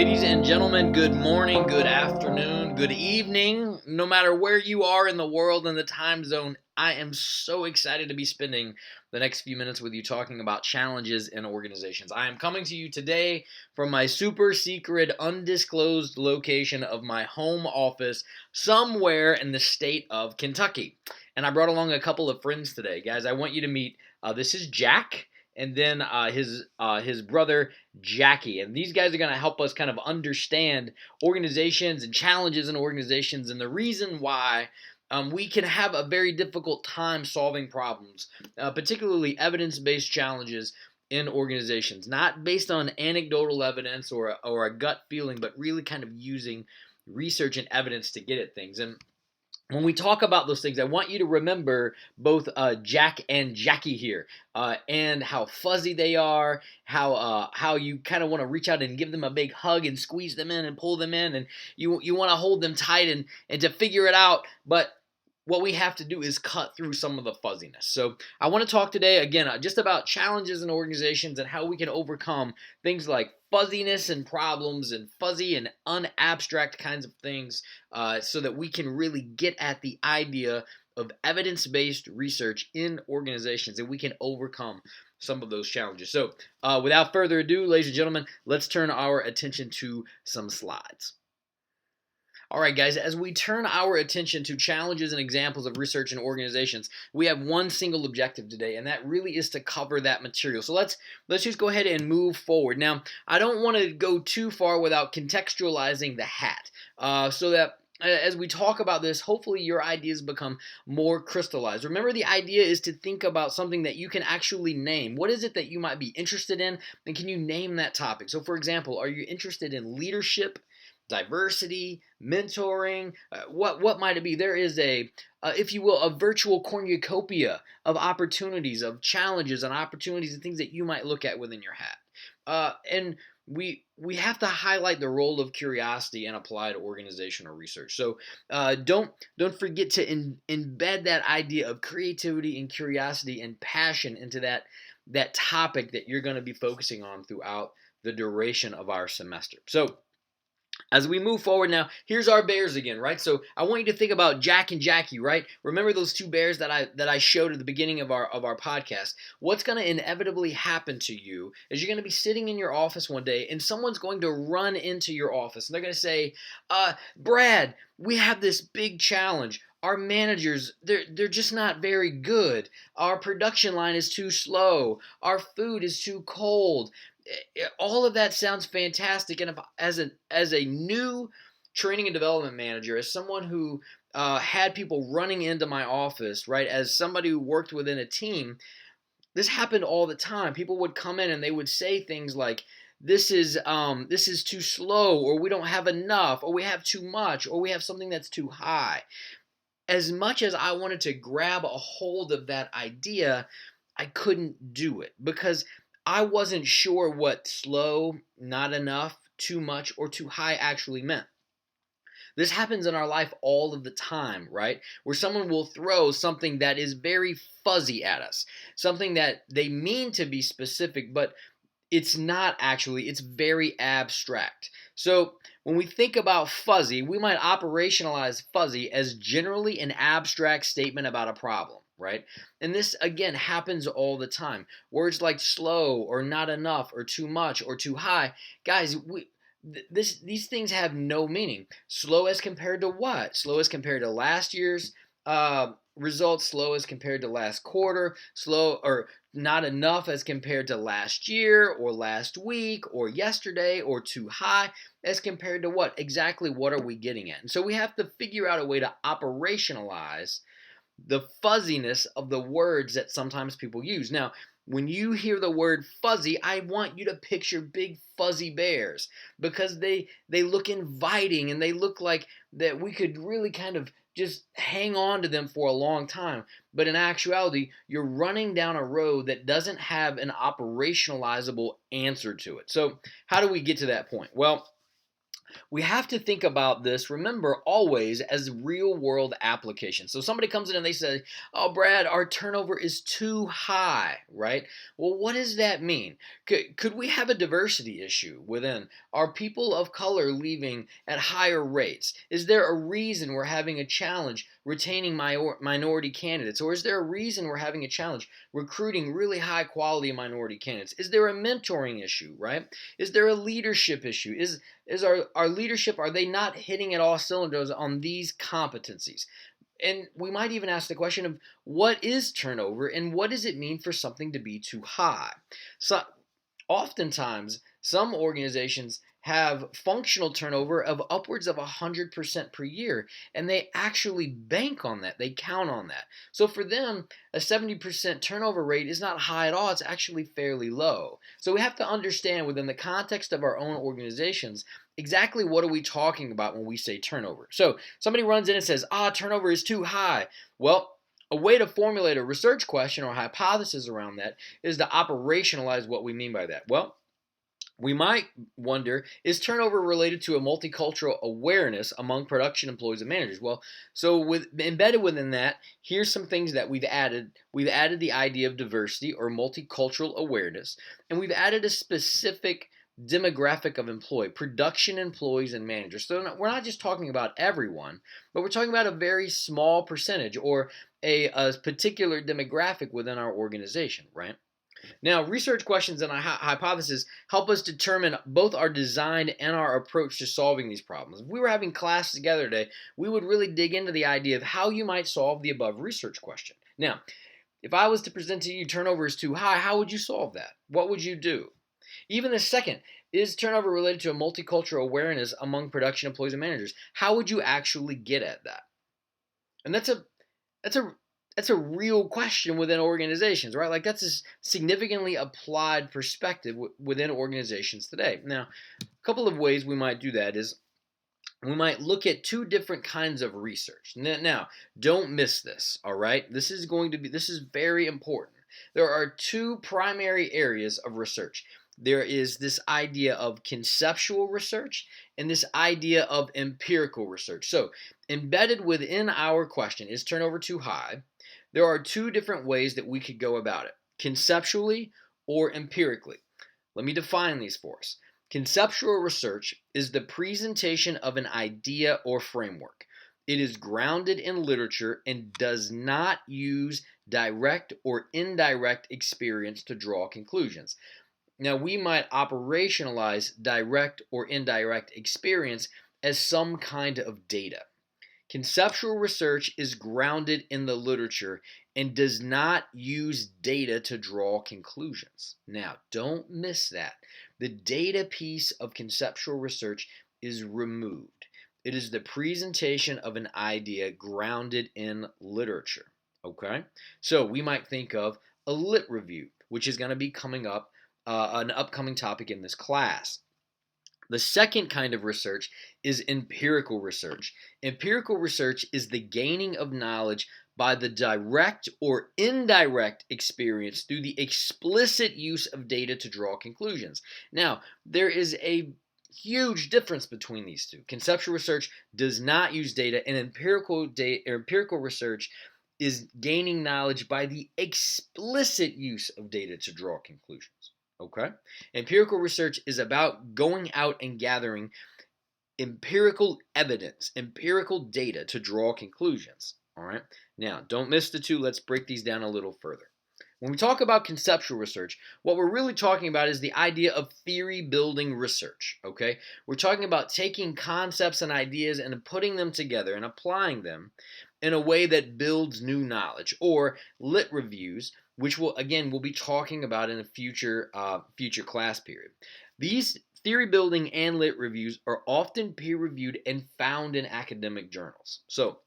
Ladies and gentlemen, good morning, good afternoon, good evening. No matter where you are in the world and the time zone, I am so excited to be spending the next few minutes with you talking about challenges in organizations. I am coming to you today from my super secret, undisclosed location of my home office somewhere in the state of Kentucky. And I brought along a couple of friends today. Guys, I want you to meet, this is Jack, and then his brother Jackie. And these guys are going to help us kind of understand organizations and challenges in organizations and the reason why we can have a very difficult time solving problems, particularly evidence-based challenges in organizations, not based on anecdotal evidence or a gut feeling, but really kind of using research and evidence to get at things. And when we talk about those things, I want you to remember both Jack and Jackie here, and how fuzzy they are, how you kind of want to reach out and give them a big hug and squeeze them in and pull them in, and you want to hold them tight and to figure it out. But what we have to do is cut through some of the fuzziness. So I want to talk today, again, just about challenges in organizations and how we can overcome things like fuzziness and problems and fuzzy and unabstract kinds of things, so that we can really get at the idea of evidence-based research in organizations and we can overcome some of those challenges. So without further ado, ladies and gentlemen, let's turn our attention to some slides. All right, guys, as we turn our attention to challenges and examples of research in organizations, we have one single objective today, and that really is to cover that material. So let's just go ahead and move forward. Now, I don't want to go too far without contextualizing the hat, so that as we talk about this, hopefully your ideas become more crystallized. Remember, the idea is to think about something that you can actually name. What is it that you might be interested in, and can you name that topic? So, for example, are you interested in leadership, diversity, mentoring? What might it be? There is if you will, a virtual cornucopia of opportunities, of challenges and opportunities and things that you might look at within your hat. And we have to highlight the role of curiosity in applied organizational research. So don't forget to embed that idea of creativity and curiosity and passion into that topic that you're going to be focusing on throughout the duration of our semester. So as we move forward now, here's our bears again, right? So I want you to think about Jack and Jackie, right? Remember those two bears that I showed at the beginning of our podcast. What's going to inevitably happen to you is you're going to be sitting in your office one day and someone's going to run into your office and they're going to say, Brad, we have this big challenge. Our managers, they're just not very good. Our production line is too slow. Our food is too cold. All of that sounds fantastic, and if, as a new training and development manager, as someone who had people running into my office, right, as somebody who worked within a team, this happened all the time. People would come in and they would say things like, this is too slow, or we don't have enough, or we have too much, or we have something that's too high. As much as I wanted to grab a hold of that idea, I couldn't do it because I wasn't sure what slow, not enough, too much, or too high actually meant. This happens in our life all of the time, right? Where someone will throw something that is very fuzzy at us, something that they mean to be specific, but it's not actually, it's very abstract. So when we think about fuzzy, we might operationalize fuzzy as generally an abstract statement about a problem. Right? And this, again, happens all the time. Words like slow or not enough or too much or too high. Guys, these things have no meaning. Slow as compared to what? Slow as compared to last year's results, slow as compared to last quarter, slow or not enough as compared to last year or last week or yesterday, or too high as compared to what? Exactly what are we getting at? And so we have to figure out a way to operationalize the fuzziness of the words that sometimes people use. Now, when you hear the word fuzzy, I want you to picture big fuzzy bears because they look inviting and they look like that we could really kind of just hang on to them for a long time. But in actuality, you're running down a road that doesn't have an operationalizable answer to it. So how do we get to that point? Well, We have to think about this, remember, always as real world applications. So somebody comes in and they say, "Oh, Brad, our turnover is too high," right? Well, what does that mean? Could we have a diversity issue within? Are people of color leaving at higher rates? Is there a reason we're having a challenge retaining minority candidates? Or is there a reason we're having a challenge recruiting really high quality minority candidates? Is there a mentoring issue, right? Is there a leadership issue? Is our leadership, are they not hitting at all cylinders on these competencies? And we might even ask the question of what is turnover and what does it mean for something to be too high? So oftentimes, some organizations have functional turnover of upwards of 100% per year, and they actually bank on that. They count on that. So for them, a 70% turnover rate is not high at all. It's actually fairly low. So we have to understand within the context of our own organizations exactly what are we talking about when we say turnover. So somebody runs in and says, turnover is too high. Well, a way to formulate a research question or hypothesis around that is to operationalize what we mean by that. Well, we might wonder, is turnover related to a multicultural awareness among production employees and managers? Well, so embedded within that, here's some things that we've added. We've added the idea of diversity or multicultural awareness, and we've added a specific demographic of employee, production employees and managers. So we're not just talking about everyone, but we're talking about a very small percentage or a particular demographic within our organization, right? Now, research questions and hypotheses help us determine both our design and our approach to solving these problems. If we were having class together today, we would really dig into the idea of how you might solve the above research question. Now, if I was to present to you turnover is too high, how would you solve that? What would you do? Even the second, is turnover related to a multicultural awareness among production employees and managers? How would you actually get at that? And that's a that's a real question within organizations, right? Like that's a significantly applied perspective within organizations today. Now, a couple of ways we might do that is we might look at two different kinds of research. Now, don't miss this, all right? This is very important. There are two primary areas of research. There is this idea of conceptual research and this idea of empirical research. So, embedded within our question, is turnover too high? There are two different ways that we could go about it, conceptually or empirically. Let me define these for us. Conceptual research is the presentation of an idea or framework. It is grounded in literature and does not use direct or indirect experience to draw conclusions. Now, we might operationalize direct or indirect experience as some kind of data. Conceptual research is grounded in the literature and does not use data to draw conclusions. Now, don't miss that. The data piece of conceptual research is removed. It is the presentation of an idea grounded in literature. Okay? So we might think of a lit review, which is going to be coming up, an upcoming topic in this class. The second kind of research is empirical research. Empirical research is the gaining of knowledge by the direct or indirect experience through the explicit use of data to draw conclusions. Now, there is a huge difference between these two. Conceptual research does not use data, and empirical research is gaining knowledge by the explicit use of data to draw conclusions. Okay? Empirical research is about going out and gathering empirical evidence, empirical data to draw conclusions. All right? Now, don't miss the two. Let's break these down a little further. When we talk about conceptual research, what we're really talking about is the idea of theory building research, okay? We're talking about taking concepts and ideas and putting them together and applying them in a way that builds new knowledge, or lit reviews, which we'll be talking about in a future class period. These theory building and lit reviews are often peer reviewed and found in academic journals. So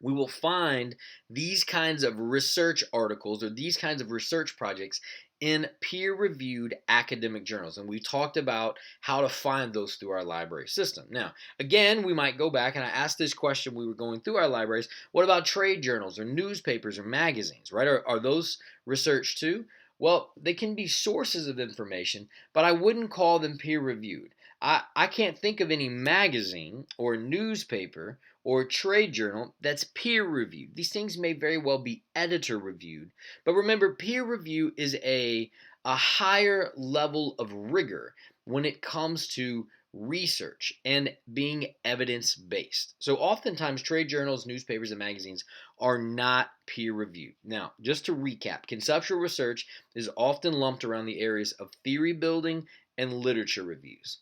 we will find these kinds of research articles or these kinds of research projects in peer-reviewed academic journals. And we talked about how to find those through our library system. Now, again, we might go back, and I asked this question when we were going through our libraries, what about trade journals or newspapers or magazines, right? Are those research too? Well, they can be sources of information, but I wouldn't call them peer-reviewed. I can't think of any magazine or newspaper or trade journal that's peer reviewed. These things may very well be editor reviewed, but remember, peer review is a higher level of rigor when it comes to research and being evidence based. So oftentimes trade journals, newspapers, and magazines are not peer reviewed. Now, just to recap, conceptual research is often lumped around the areas of theory building and literature reviews.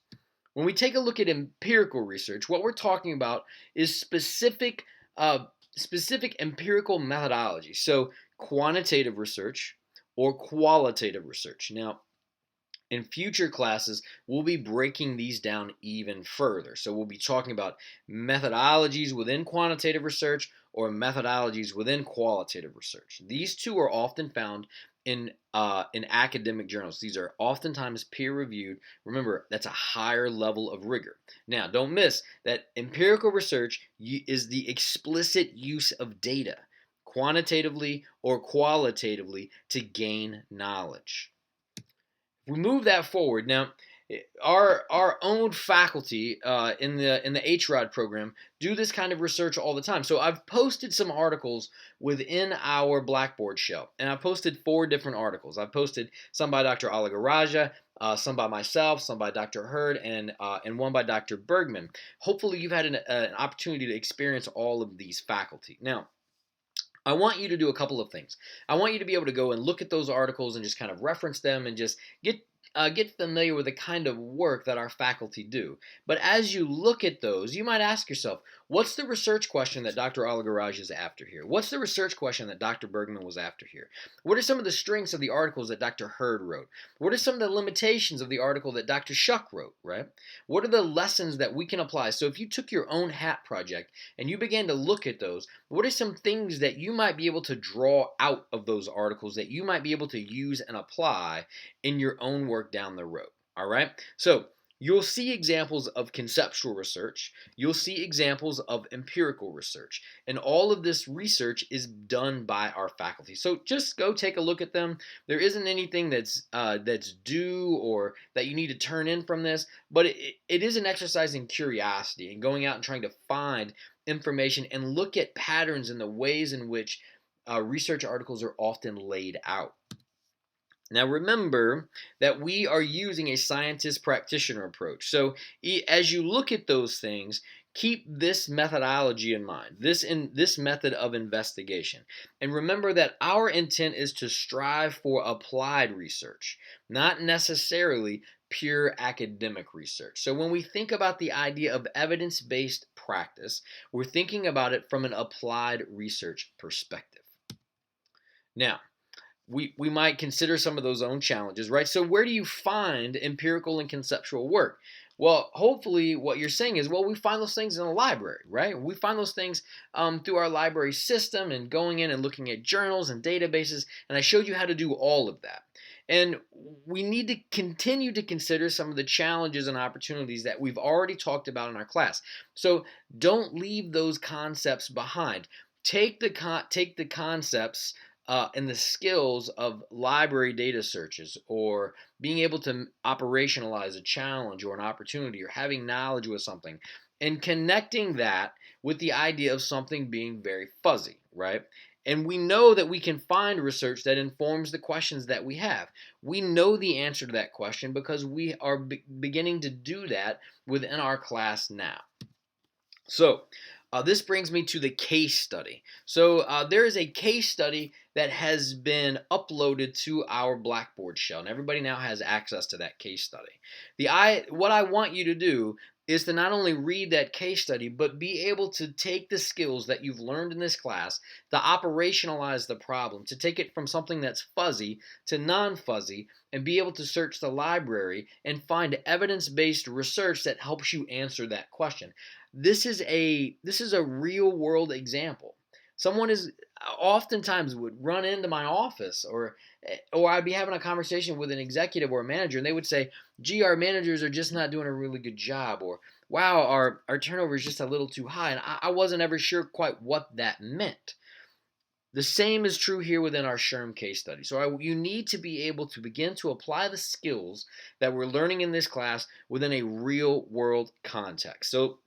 When we take a look at empirical research, what we're talking about is specific empirical methodology. So quantitative research or qualitative research. Now, in future classes, we'll be breaking these down even further. So we'll be talking about methodologies within quantitative research or methodologies within qualitative research. These two are often found in academic journals. These are oftentimes peer reviewed. Remember, that's a higher level of rigor. Now, don't miss that empirical research is the explicit use of data, quantitatively or qualitatively, to gain knowledge. We move that forward now. Our own faculty in the HROD program do this kind of research all the time. So I've posted some articles within our Blackboard shell, and I've posted 4 different articles. I've posted some by Dr. Alagaraja, some by myself, some by Dr. Hurd, and one by Dr. Bergman. Hopefully, you've had an opportunity to experience all of these faculty. Now, I want you to do a couple of things. I want you to be able to go and look at those articles and just kind of reference them and just get familiar with the kind of work that our faculty do. But as you look at those, you might ask yourself, what's the research question that Dr. Alagaraj is after here? What's the research question that Dr. Bergman was after here? What are some of the strengths of the articles that Dr. Hurd wrote? What are some of the limitations of the article that Dr. Shuck wrote, right? What are the lessons that we can apply? So if you took your own hat project and you began to look at those, what are some things that you might be able to draw out of those articles that you might be able to use and apply in your own work down the road? All right. So you'll see examples of conceptual research. You'll see examples of empirical research. And all of this research is done by our faculty. So just go take a look at them. There isn't anything that's due or that you need to turn in from this, but it is an exercise in curiosity and going out and trying to find information and look at patterns in the ways in which research articles are often laid out. Now remember that we are using a scientist practitioner approach. So as you look at those things, keep this methodology in mind, this method of investigation. And remember that our intent is to strive for applied research, not necessarily pure academic research. So when we think about the idea of evidence-based practice, we're thinking about it from an applied research perspective. Now, we might consider some of those own challenges, right? So where do you find empirical and conceptual work? Well, hopefully what you're saying is, well, we find those things in the library, right? We find those things through our library system and going in and looking at journals and databases, and I showed you how to do all of that. And we need to continue to consider some of the challenges and opportunities that we've already talked about in our class. So don't leave those concepts behind. Take the concepts and the skills of library data searches or being able to operationalize a challenge or an opportunity or having knowledge with something and connecting that with the idea of something being very fuzzy, right? And we know that we can find research that informs the questions that we have. We know the answer to that question because we are beginning to do that within our class now. So, this brings me to the case study. So there is a case study that has been uploaded to our Blackboard shell, and everybody now has access to that case study. What I want you to do is to not only read that case study, but be able to take the skills that you've learned in this class, to operationalize the problem, to take it from something that's fuzzy to non-fuzzy, and be able to search the library and find evidence-based research that helps you answer that question. This is a real world example. Someone is oftentimes would run into my office or I'd be having a conversation with an executive or a manager and they would say, gee, our managers are just not doing a really good job, or wow, our turnover is just a little too high. And I wasn't ever sure quite what that meant. The same is true here within our SHRM case study. So you need to be able to begin to apply the skills that we're learning in this class within a real world context. So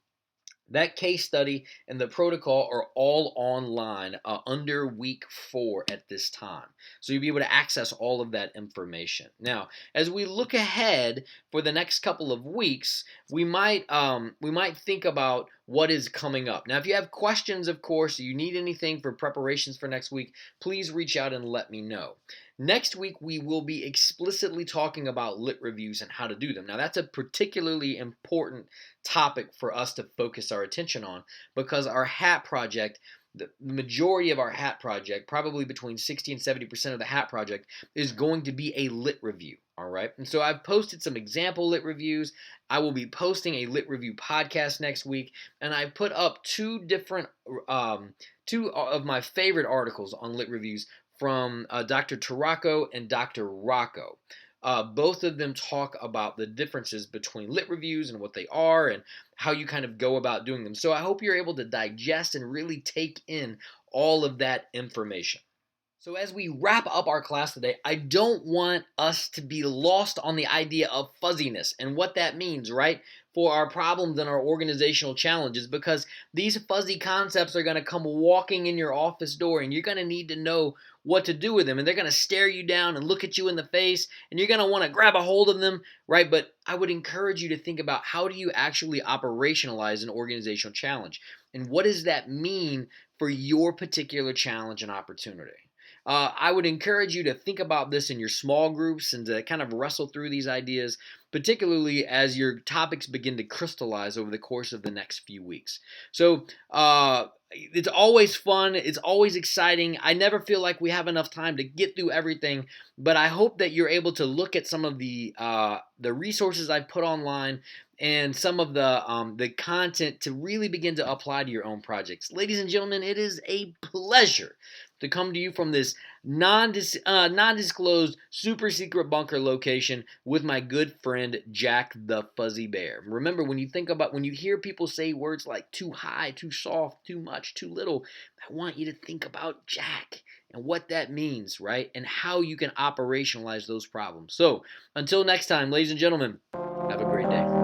that case study and the protocol are all online under week 4 at this time. So you'll be able to access all of that information. Now, as we look ahead for the next couple of weeks, we might think about what is coming up. Now, if you have questions, of course, you need anything for preparations for next week, please reach out and let me know. Next week, we will be explicitly talking about lit reviews and how to do them. Now, that's a particularly important topic for us to focus our attention on because our HAT project, the majority of our HAT project, probably between 60 and 70% of the HAT project, is going to be a lit review. All right. And so I've posted some example lit reviews. I will be posting a lit review podcast next week. And I've put up two of my favorite articles on lit reviews from Dr. Tarako and Dr. Rocco. Both of them talk about the differences between lit reviews and what they are and how you kind of go about doing them. So I hope you're able to digest and really take in all of that information. So as we wrap up our class today, I don't want us to be lost on the idea of fuzziness and what that means, right? For our problems and our organizational challenges, because these fuzzy concepts are going to come walking in your office door and you're going to need to know what to do with them, and they're going to stare you down and look at you in the face, and you're going to want to grab a hold of them, right? But I would encourage you to think about, how do you actually operationalize an organizational challenge? And what does that mean for your particular challenge and opportunity? I would encourage you to think about this in your small groups and to kind of wrestle through these ideas, particularly as your topics begin to crystallize over the course of the next few weeks. So it's always fun. It's always exciting. I never feel like we have enough time to get through everything, but I hope that you're able to look at some of the resources I've put online and some of the content to really begin to apply to your own projects. Ladies and gentlemen, it is a pleasure to come to you from this non-disclosed super secret bunker location with my good friend Jack the Fuzzy Bear. Remember, when you hear people say words like too high, too soft, too much, too little, I want you to think about Jack and what that means, right? And how you can operationalize those problems. So, until next time, ladies and gentlemen, have a great day.